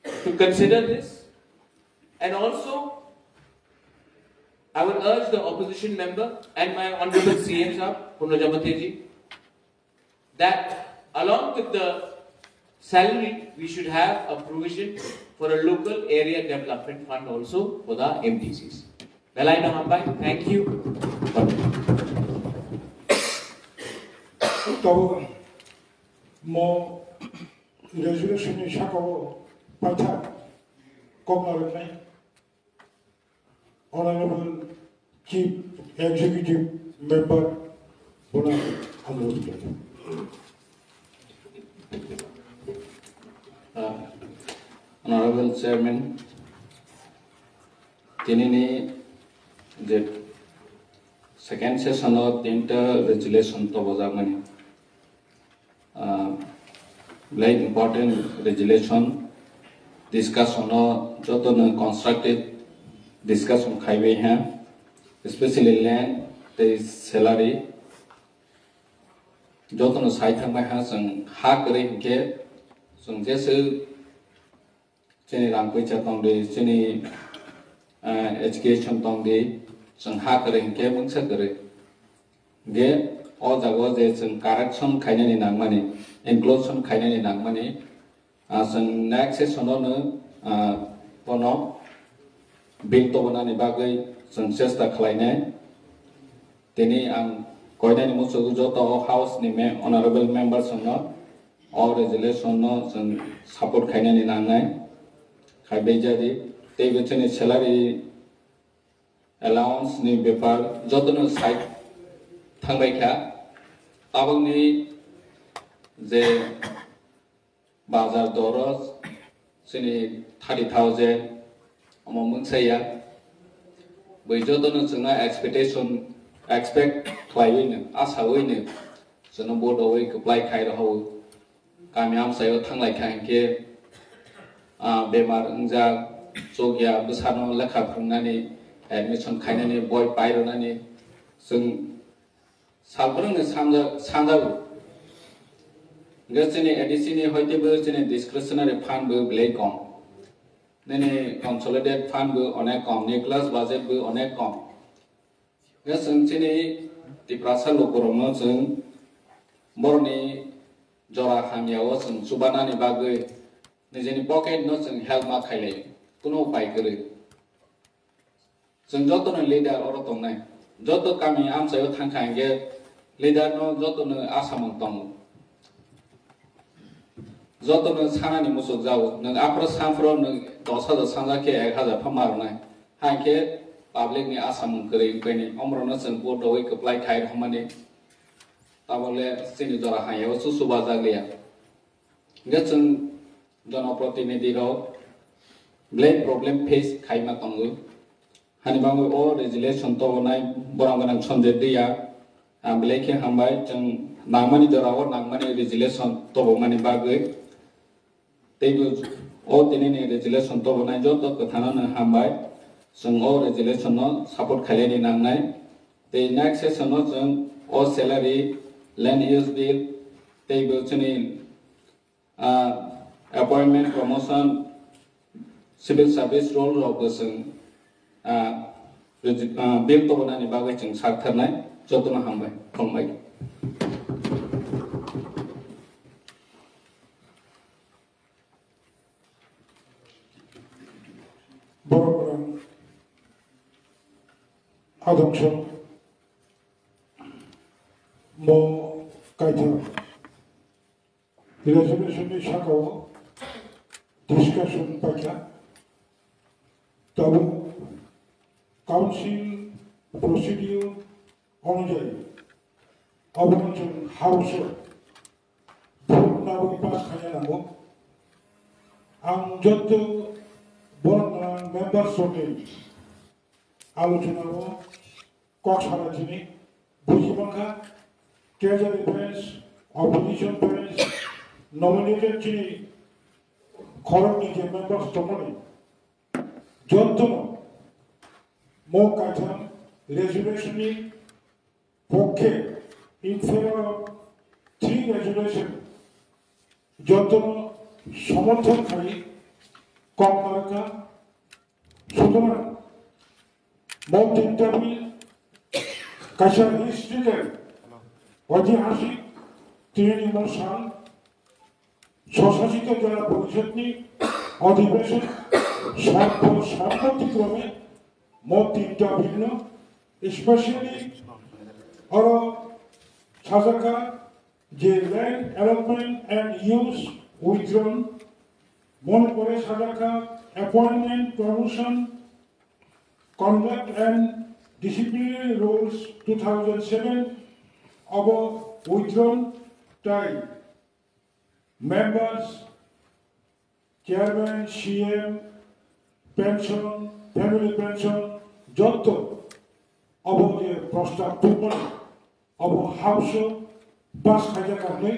to consider this, and also I would urge the opposition member and my Honorable CM Sahab, Punajamate ji, that along with the salary, we should have a provision for a local area development fund also for the MDCs. Belai Nahambai, thank you. 또 뭐 레졸루션이 샤고 발차 꼽나겠네. Honorable Chief Executive Member Bona Honorable Chairman, tinini the second session of the resolution to Bozamani. Like important resolution discussion or joton constructive discussion highway here, especially land, the salary. Joton side my house and hack rate get some just Jenny language on the Jenny education on the some hack rate get one secretary. Get all the was there some correction kind in money, inclusion kind in money, as an access on Pono, built over an bagay, some sister Kleine, Tini and Koidani Musujoto House, honorable members or not, all resolution notes and support kind in Anai, Kabejadi, David salary allowance, new paper, Jotono site. Tangbaika, abangni the bazar doros, sini 30,000, among saya. We don't know expectation, expect client, as how we know. So no board away apply kind of whole. Kamiam sayo tang like hanke, bemar unja, sogia, busano laka punani, admission kindani, boy pyronani, so. Salbrang is Sandal. Just in addition, hoitable in a discretionary fund will blake on. Then a consolidated fund will on a com, Nicholas budget will on a com. Just in the Prasa Locoromos and Borni, Jora Hamiawas and Subanani Bagwe. There's any pocket notes and help Makale, Kuno Pikeri. Sanjoton leader or Tonai. Joto kami am sayo tangkangge leader no joto no asamong tong joto no sana ni musuk jauh nang apro samfro nang dosa sanga ke 1000 phamar nai hanke public ni asamong kering keni omro no sen board doi apply khai hamani tabole sini jora hayo susuba jaglia gatsun janaprotinidhi ro black problem face khai ma tongu Hanibang all resolution to nine Borangan Sunday dia Blake Hambai and Namani the Rawa Namani resolution to Mani Bagwe. They will all the resolution to nine Joto Katanan and Hambai, some all resolution not support Kaleni Nanai. The next session not all salary, land use bill, they will appointment, promotion, civil service role of person. Bill to one and bagage and Saturday, Jotuna Hambai, from my Boroburan Adamson Mo Kaita. The resolution is Shako discussion Paka. Tabu Council procedure অনুযায়ী অবরোধন হাউসে vote নাগরিক pass খাইয়ে নাম আম যত বর্ণনা member সঙ্গে আলোচনা কক্সারা যিনি বুঝিবাঙ্গা treasury branch opposition branch nominated যিনি খরণীকে মেম্বার স্তমনে যত more Katham resolution in favor of 3 resolution Jotono Somothon Kai Kommarka Sudaman Mount Interview Kashar history Ojihasi Trini Mosan Sosasita Jara Porisetni ଅଧିবেশন সম্পত্তিক্রমে মত তিনটা ভিন্ন স্পেশালি আর সাজাকা যে land allotment and use withdrawn মনে করে সাজাকা appointment promotion conduct and disciplinary rules 2007 of withdrawn time members chairman CM pension family pension যত অবধি প্রস্তাব তুলবেন অব হাউস বাস খাইয়া কারণে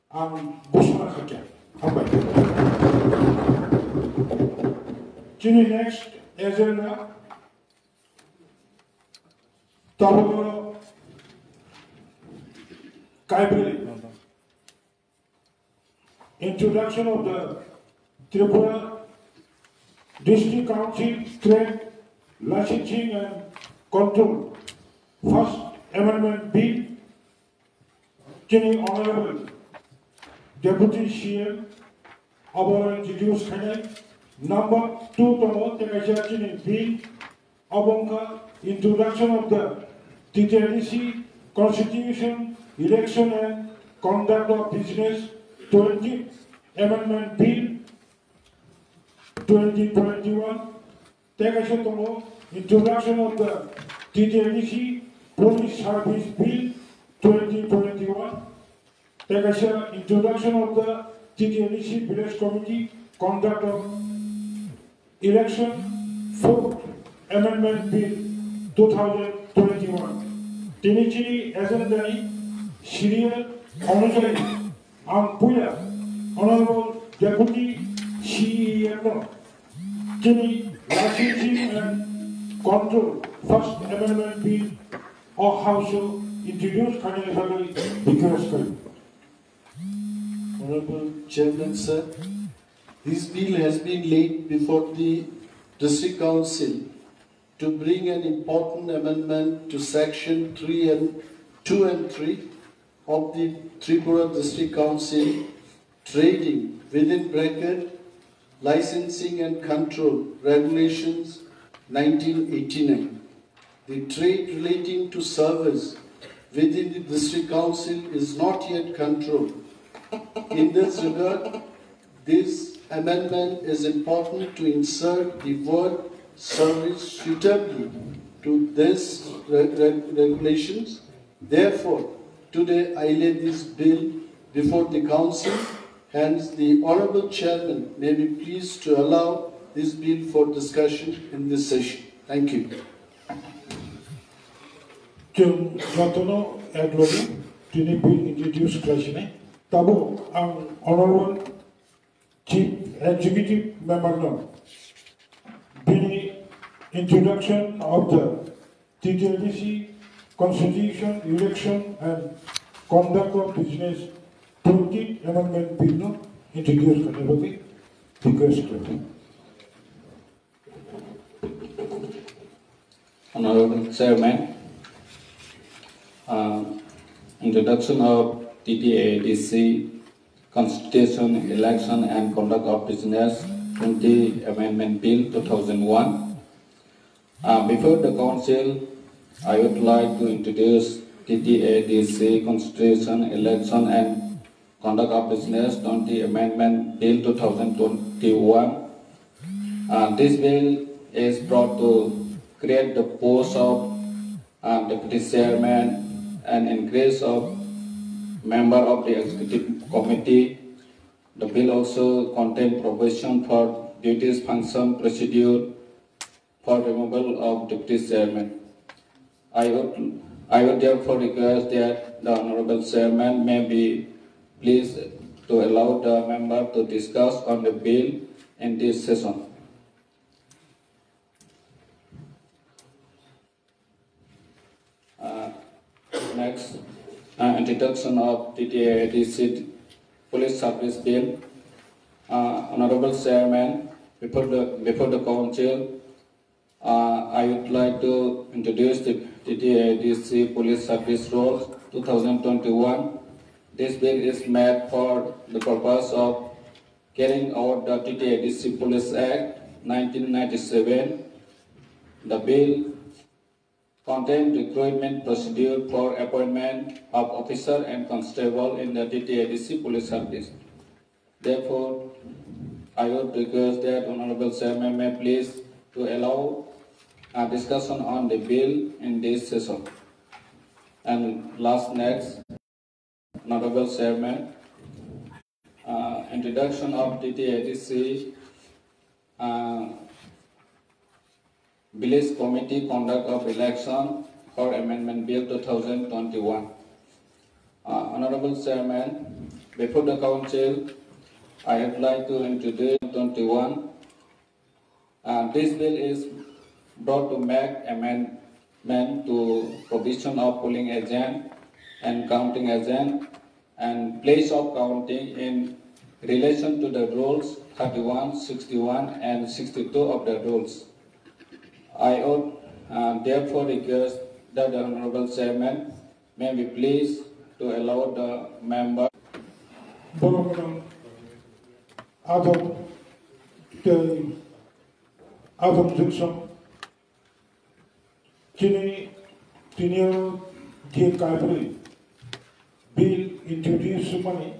आं घोषणा खाथिया हामबाय जोंनि next agenda Tabo Kaibri introduction of the Tripura District Council Trade Licensing and Control First Amendment Bill जोंनि Honorable Deputy CM our introduced number 2 tomo tekajachini bill abonga introduction of the TTLC Constitution Election and Conduct of Business 20 Amendment Bill 2021 tekajatomo introduction of the TTLC Police Service Bill 2021 Tekasha introduction of the TTLC Village Committee Conduct of Election 4th Amendment Bill 2021. Tinichini Azandani Syria Honorary Ampuya Honorable Deputy CEO Tini Licensing and Control First Amendment Bill or House introduced Kanyagali request. Honorable Chairman, sir, this bill has been laid before the District Council to bring an important amendment to Section 2 and 3 of the Tripura District Council Trading within bracket Licensing and Control Regulations 1989. The trade relating to service within the District Council is not yet controlled. In this regard, this amendment is important to insert the word service suitably to these regulations. Therefore, today I lay this bill before the Council. Hence, the Honourable Chairman may be pleased to allow this bill for discussion in this session. Thank you. Jotono Aglobi, Tini bill introduced Krishna. Tabu ang Honorable Chief Executive Member no. The introduction of the TTLC Constitution, Election and Conduct of Business 20 Amendment Bill no introduced Kanyagali request. Honorable Chairman, introduction of TTADC Constitution, Election and Conduct of Business 20 Amendment Bill 2001. Before the Council, I would like to introduce TTADC Constitution, Election and Conduct of Business 20 Amendment Bill 2021. This bill is brought to create the post of Deputy Chairman and increase of member of the Executive Committee. The bill also contains provision for duties, function, procedure for removal of Deputy Chairman. I would therefore request that the Honorable Chairman may be pleased to allow the member to discuss on the bill in this session. Next, introduction of TTADC Police Service Bill. Honorable Chairman, before the Council, I would like to introduce the TTADC Police Service Rules 2021. This bill is made for the purpose of carrying out the TTADC Police Act 1997. The bill contains recruitment procedure for appointment of officer and constable in the TTADC Police Service. Therefore, I would request that Honorable Chairman may please to allow a discussion on the bill in this session. And next, Honorable Chairman, introduction of TTADC Village Committee Conduct of Election for Amendment Bill 2021. Honorable Chairman, before the Council, I would like to introduce 21. This bill is brought to make amendment to provision of polling agent and counting agent and place of counting in relation to the rules 31, 61 and 62 of the rules. I would therefore request that the Honorable Chairman may be pleased to allow the member. Adam Jackson, Chini, Tinio, J. Calvary, bill introduced money,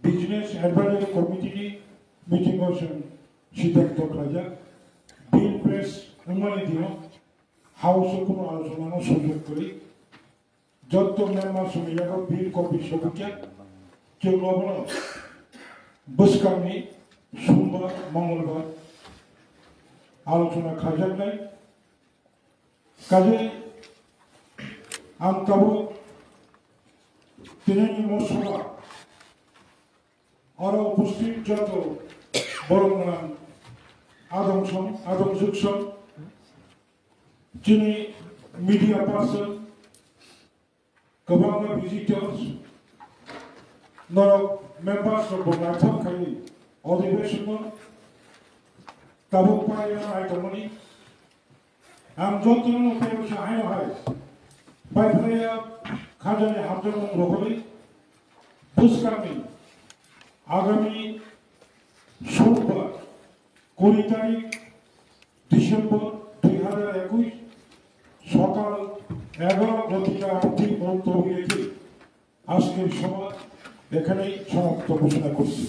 Business Advisory Committee meeting motion, Siddhartha Raja, bill press, money dio, House of Alzano Sojokuri, Jotto Nama Sumiyago, bill copy Sobuka, Kilobano, Buskami, Sumba, Mongolba, আলোচনা খাজার নাই কাজে আমতাবো তৃণমূল মহাসভা আর উপস্থিত যত বরং আদম জুকসন যিনি media person গোবাং visitors নর members of বনাথক খালি অধিবেশন Tabuk Paya Itomani, I'm Jonathan Opera High High. By prayer, Kajani Hamdan Roholi, Buskami, Agami, Shurba, Kuritari, December 2021, Sokal, Ever, Rotika, Montovieti, asking Shoma, the Kanay, Shoma, Topusna Kursi.